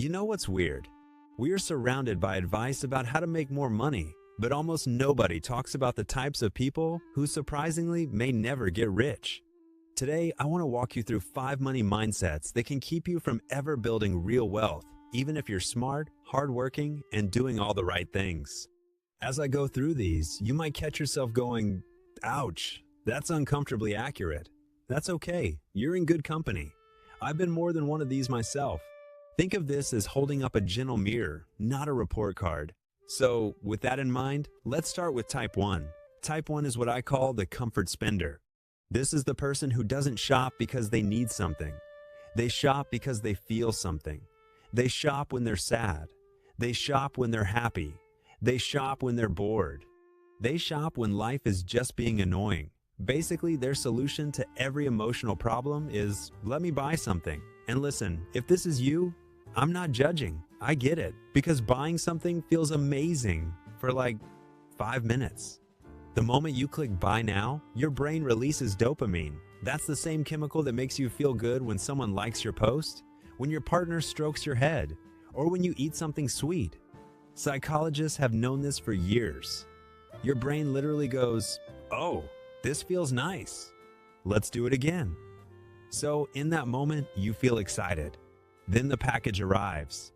You know what's weird? We are surrounded by advice about how to make more money, but almost nobody talks about the types of people who surprisingly may never get rich. Today, I want to walk you through 5 money mindsets that can keep you from ever building real wealth, even if you're smart, hardworking, and doing all the right things. As I go through these, you might catch yourself going, ouch, that's uncomfortably accurate. That's okay, you're in good company. I've been more than one of these myself. Think of this as holding up a gentle mirror, not a report card. So, with that in mind, let's start with type 1. Type 1 is what I call the comfort spender. This is the person who doesn't shop because they need something. They shop because they feel something. They shop when they're sad. They shop when they're happy. They shop when they're bored. They shop when life is just being annoying. Basically, their solution to every emotional problem is, let me buy something. And listen, if this is you, I'm not judging. I get it. Because buying something feels amazing for like 5 minutes. The moment you click buy now, your brain releases dopamine. That's the same chemical that makes you feel good when someone likes your post, when your partner strokes your head, or when you eat something sweet. Psychologists have known this for years. Your brain literally goes, oh, this feels nice. Let's do it again. So in that moment, you feel excited. Then the package arrives.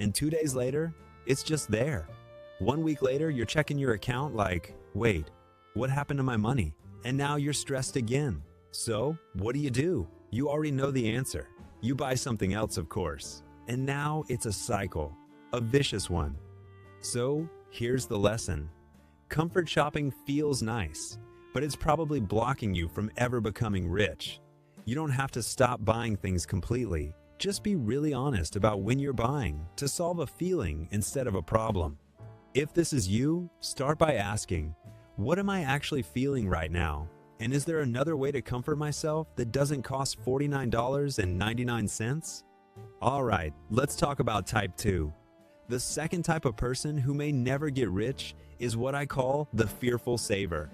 And 2 days later, it's just there. 1 week later, you're checking your account like, wait, what happened to my money? And now you're stressed again. So what do? You already know the answer. You buy something else, of course. And now it's a cycle, a vicious one. So here's the lesson. Comfort shopping feels nice, but it's probably blocking you from ever becoming rich. You don't have to stop buying things completely. Just be really honest about when you're buying to solve a feeling instead of a problem. If this is you, start by asking, what am I actually feeling right now? And is there another way to comfort myself that doesn't cost $49.99? All right, let's talk about type 2. The second type of person who may never get rich is what I call the fearful saver.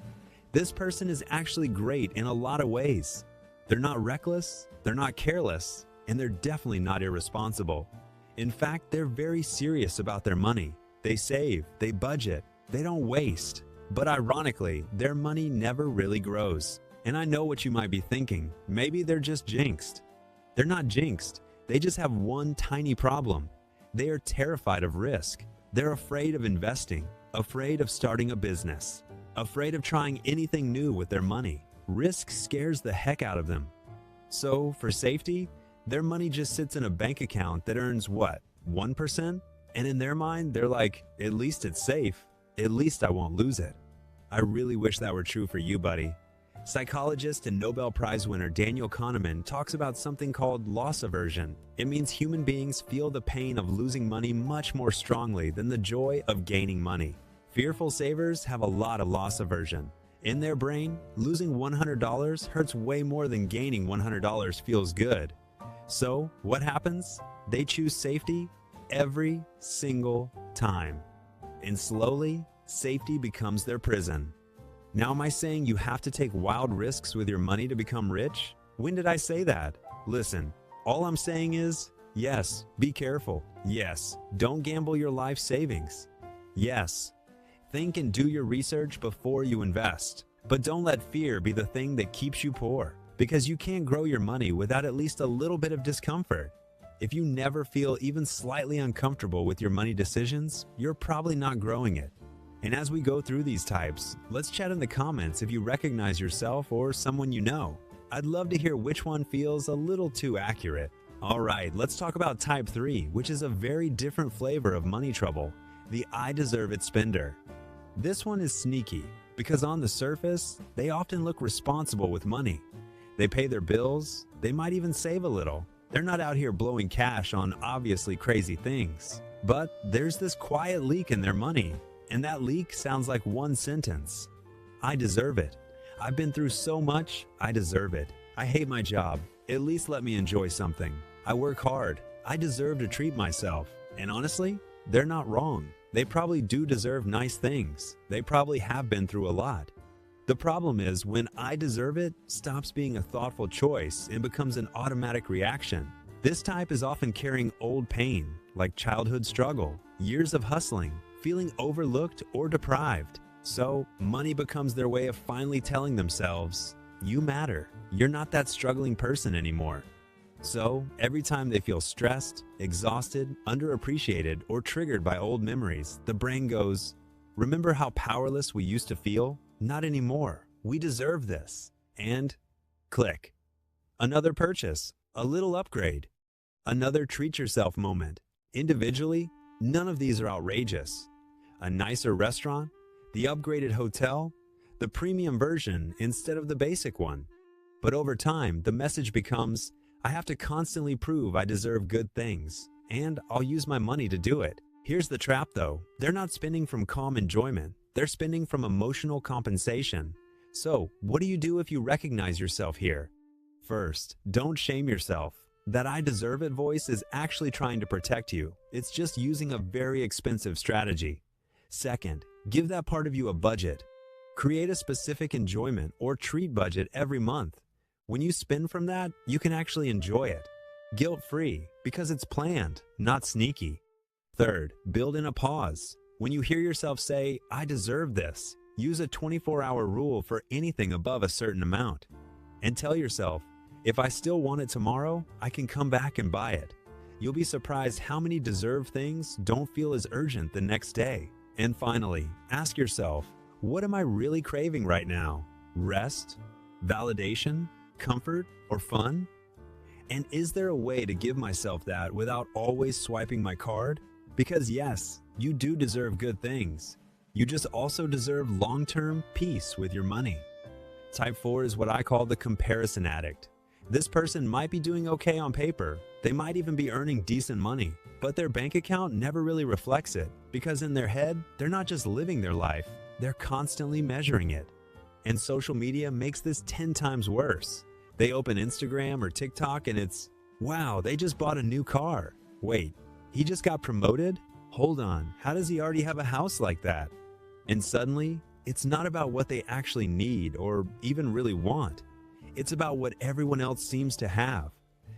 This person is actually great in a lot of ways. They're not reckless, they're not careless, and they're definitely not irresponsible. In fact, they're very serious about their money. They save, they budget, they don't waste. But ironically, their money never really grows. And I know what you might be thinking. Maybe they're just jinxed. They're not jinxed. They just have one tiny problem. They are terrified of risk. They're afraid of investing, afraid of starting a business, afraid of trying anything new with their money. Risk scares the heck out of them. So, for safety, their money just sits in a bank account that earns what, 1%? And in their mind, they're like, at least it's safe. At least I won't lose it. I really wish that were true for you, buddy. Psychologist and Nobel Prize winner Daniel Kahneman talks about something called loss aversion. It means human beings feel the pain of losing money much more strongly than the joy of gaining money. Fearful savers have a lot of loss aversion. In their brain, losing $100 hurts way more than gaining $100 feels good. So, what happens? They choose safety every single time. And slowly, safety becomes their prison. Now, am I saying you have to take wild risks with your money to become rich? When did I say that? Listen, all I'm saying is, yes, be careful. Yes, don't gamble your life savings. Yes, think and do your research before you invest. But don't let fear be the thing that keeps you poor, because you can't grow your money without at least a little bit of discomfort. If you never feel even slightly uncomfortable with your money decisions, you're probably not growing it. And as we go through these types, let's chat in the comments if you recognize yourself or someone you know. I'd love to hear which one feels a little too accurate. All right, let's talk about type 3, which is a very different flavor of money trouble, the I deserve it spender. This one is sneaky because on the surface, they often look responsible with money. They pay their bills, they might even save a little. They're not out here blowing cash on obviously crazy things. But there's this quiet leak in their money. And that leak sounds like one sentence. I deserve it. I've been through so much, I deserve it. I hate my job. At least let me enjoy something. I work hard. I deserve to treat myself. And honestly, they're not wrong. They probably do deserve nice things. They probably have been through a lot. The problem is when I deserve it stops being a thoughtful choice and becomes an automatic reaction. This type is often carrying old pain, like childhood struggle, years of hustling, feeling overlooked or deprived. So, money becomes their way of finally telling themselves, you matter. You're not that struggling person anymore. So, every time they feel stressed, exhausted, underappreciated, or triggered by old memories, the brain goes, remember how powerless we used to feel? Not anymore. We deserve this. And click. Another purchase, a little upgrade, another treat yourself moment. Individually, none of these are outrageous. A nicer restaurant, the upgraded hotel, the premium version instead of the basic one. But over time, the message becomes, I have to constantly prove I deserve good things, and I'll use my money to do it. Here's the trap though, they're not spending from calm enjoyment, they're spending from emotional compensation. So, what do you do if you recognize yourself here? First, don't shame yourself. That I deserve it voice is actually trying to protect you. It's just using a very expensive strategy. Second, give that part of you a budget. Create a specific enjoyment or treat budget every month. When you spend from that, you can actually enjoy it. Guilt-free, because it's planned, not sneaky. Third, build in a pause. When you hear yourself say, I deserve this, use a 24-hour rule for anything above a certain amount. And tell yourself, if I still want it tomorrow, I can come back and buy it. You'll be surprised how many deserved things don't feel as urgent the next day. And finally, ask yourself, what am I really craving right now? Rest? Validation? Comfort? Or fun? And is there a way to give myself that without always swiping my card? Because yes, you do deserve good things. You just also deserve long-term peace with your money. Type 4 is what I call the comparison addict. This person might be doing okay on paper, they might even be earning decent money, but their bank account never really reflects it, because in their head, they're not just living their life, they're constantly measuring it. And social media makes this 10 times worse. They open Instagram or TikTok and it's, wow, they just bought a new car. Wait, he just got promoted? Hold on, how does he already have a house like that? And suddenly, it's not about what they actually need or even really want. It's about what everyone else seems to have.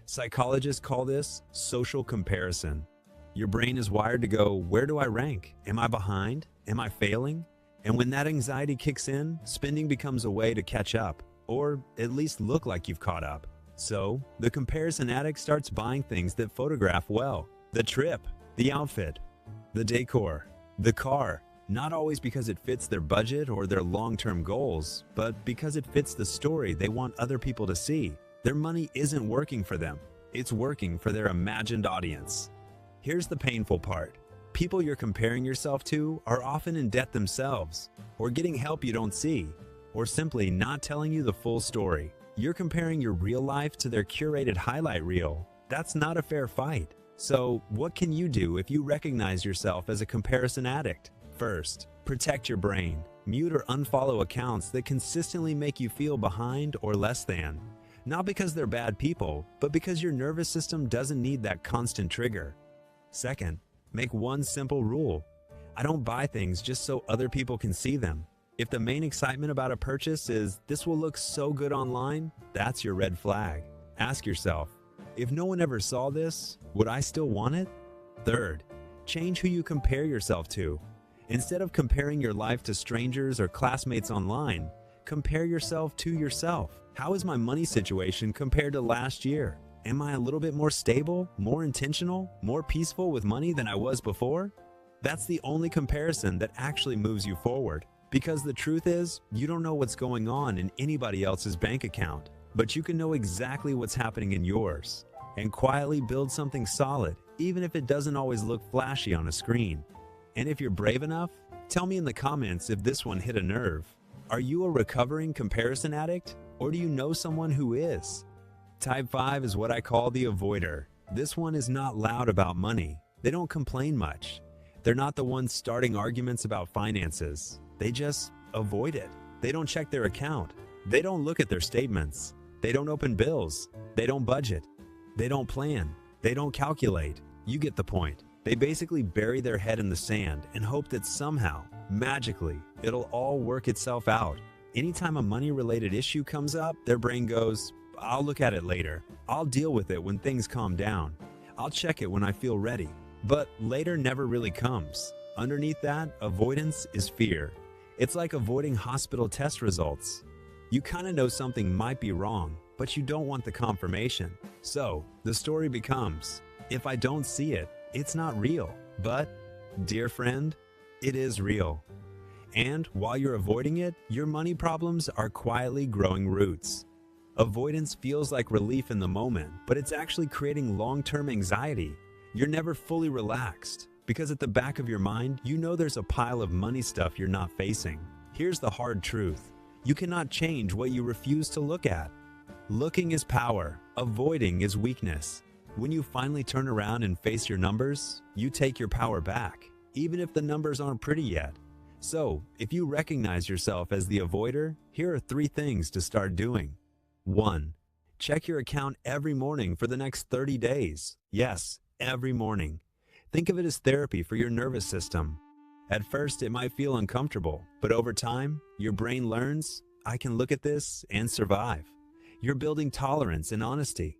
Psychologists call this social comparison. Your brain is wired to go, where do I rank? Am I behind? Am I failing? And when that anxiety kicks in, spending becomes a way to catch up, or at least look like you've caught up. So, the comparison addict starts buying things that photograph well. The trip, the outfit, the decor, the car. Not always because it fits their budget or their long-term goals, but because it fits the story they want other people to see. Their money isn't working for them. It's working for their imagined audience. Here's the painful part. People you're comparing yourself to are often in debt themselves, or getting help you don't see, or simply not telling you the full story. You're comparing your real life to their curated highlight reel. That's not a fair fight. So, what can you do if you recognize yourself as a comparison addict? First, protect your brain. Mute or unfollow accounts that consistently make you feel behind or less than. Not because they're bad people, but because your nervous system doesn't need that constant trigger. Second, make one simple rule. I don't buy things just so other people can see them. If the main excitement about a purchase is, this will look so good online, that's your red flag. Ask yourself, if no one ever saw this, would I still want it? Third, change who you compare yourself to. Instead of comparing your life to strangers or classmates online, compare yourself to yourself. How is my money situation compared to last year? Am I a little bit more stable, more intentional, more peaceful with money than I was before? That's the only comparison that actually moves you forward. Because the truth is, you don't know what's going on in anybody else's bank account, but you can know exactly what's happening in yours and quietly build something solid, even if it doesn't always look flashy on a screen. And if you're brave enough, tell me in the comments if this one hit a nerve. Are you a recovering comparison addict, or do you know someone who is? Type 5 is what I call the avoider. This one is not loud about money. They don't complain much. They're not the ones starting arguments about finances. They just avoid it. They don't check their account. They don't look at their statements. They don't open bills. They don't budget. They don't plan. They don't calculate. You get the point. They basically bury their head in the sand and hope that somehow, magically, it'll all work itself out. Anytime a money-related issue comes up, their brain goes, I'll look at it later. I'll deal with it when things calm down. I'll check it when I feel ready. But later never really comes. Underneath that, avoidance is fear. It's like avoiding hospital test results. You kind of know something might be wrong, but you don't want the confirmation. So, the story becomes, if I don't see it, it's not real. But, dear friend, it is real. And while you're avoiding it, your money problems are quietly growing roots. Avoidance feels like relief in the moment, but it's actually creating long-term anxiety. You're never fully relaxed, because at the back of your mind, you know there's a pile of money stuff you're not facing. Here's the hard truth. You cannot change what you refuse to look at. Looking is power, avoiding is weakness. When you finally turn around and face your numbers, you take your power back, even if the numbers aren't pretty yet. So, if you recognize yourself as the avoider, here are 3 things to start doing. 1. Check your account every morning for the next 30 days. Yes, every morning. Think of it as therapy for your nervous system. At first, it might feel uncomfortable, but over time, your brain learns, I can look at this and survive. You're building tolerance and honesty.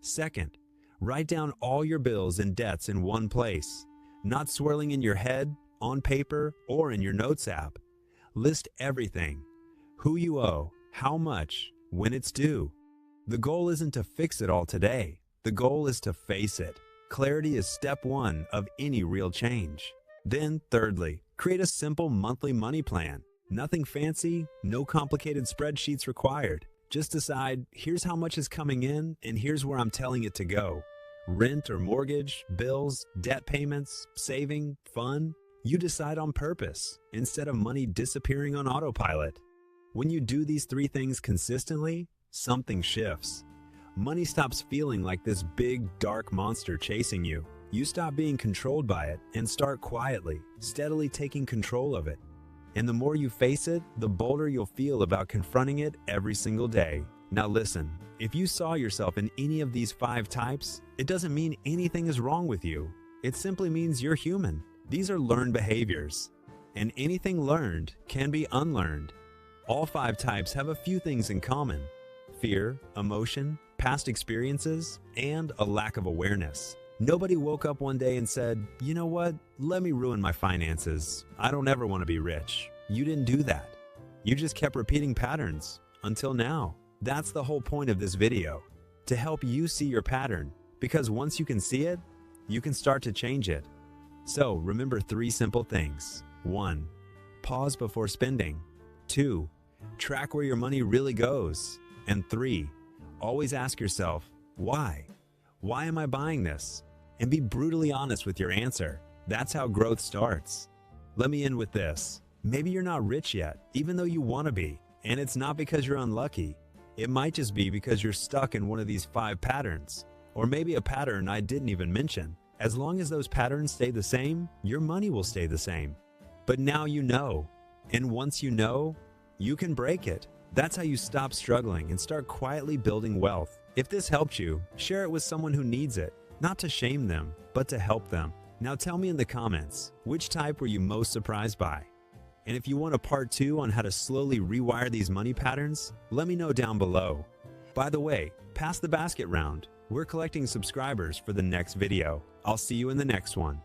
2nd, write down all your bills and debts in one place, not swirling in your head, on paper, or in your notes app. List everything. Who you owe, how much, when it's due. The goal isn't to fix it all today. The goal is to face it. Clarity is step 1 of any real change. Then, thirdly, create a simple monthly money plan. Nothing fancy, no complicated spreadsheets required. Just decide, here's how much is coming in, and here's where I'm telling it to go. Rent or mortgage, bills, debt payments, saving, fun. You decide on purpose, instead of money disappearing on autopilot. When you do these 3 things consistently, something shifts. Money stops feeling like this big, dark monster chasing you. You stop being controlled by it and start quietly, steadily taking control of it. And the more you face it, the bolder you'll feel about confronting it every single day. Now listen, if you saw yourself in any of these 5 types, it doesn't mean anything is wrong with you. It simply means you're human. These are learned behaviors. And anything learned can be unlearned. All 5 types have a few things in common: fear, emotion, past experiences, and a lack of awareness. Nobody woke up one day and said, you know what, let me ruin my finances. I don't ever want to be rich. You didn't do that. You just kept repeating patterns until now. That's the whole point of this video, to help you see your pattern, because once you can see it, you can start to change it. So remember 3 simple things. 1. Pause before spending. 2. Track where your money really goes. And 3. Always ask yourself, why? Why am I buying this? And be brutally honest with your answer. That's how growth starts. Let me end with this. Maybe you're not rich yet, even though you want to be. And it's not because you're unlucky. It might just be because you're stuck in one of these 5 patterns. Or maybe a pattern I didn't even mention. As long as those patterns stay the same, your money will stay the same. But now you know. And once you know, you can break it. That's how you stop struggling and start quietly building wealth. If this helped you, share it with someone who needs it. Not to shame them, but to help them. Now tell me in the comments, which type were you most surprised by? And if you want a part 2 on how to slowly rewire these money patterns, let me know down below. By the way, pass the basket round. We're collecting subscribers for the next video. I'll see you in the next one.